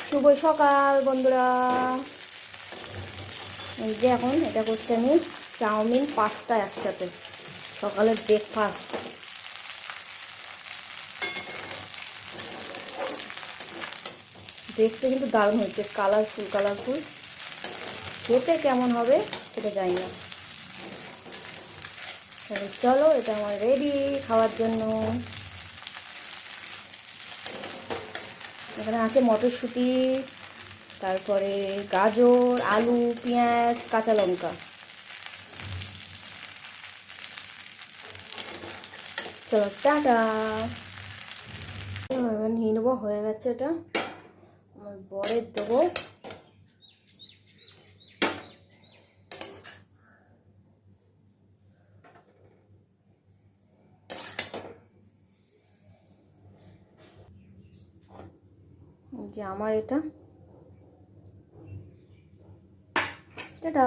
শুভ সকাল বন্ধুরা। এই যে এখন এটা করছি আমি চাউমিন পাস্তা একসাথে, সকালের ব্রেকফাস্ট। দেখতে কিন্তু দারুণ হয়েছে, কালারফুল কালারফুল। খেতে কেমন হবে সেটা জানি না। তাহলে চলো, এটা আমার রেডি খাওয়ার জন্য। এখানে আছে মটরশুঁটি, তারপরে গাজর, আলু, পেঁয়াজ, কাঁচা লঙ্কা। চলো টাটা। এবার নিয়ে নেবো, হয়ে গেছে। এটা আমার বরের দেবো। যে আমার এটা টাটা।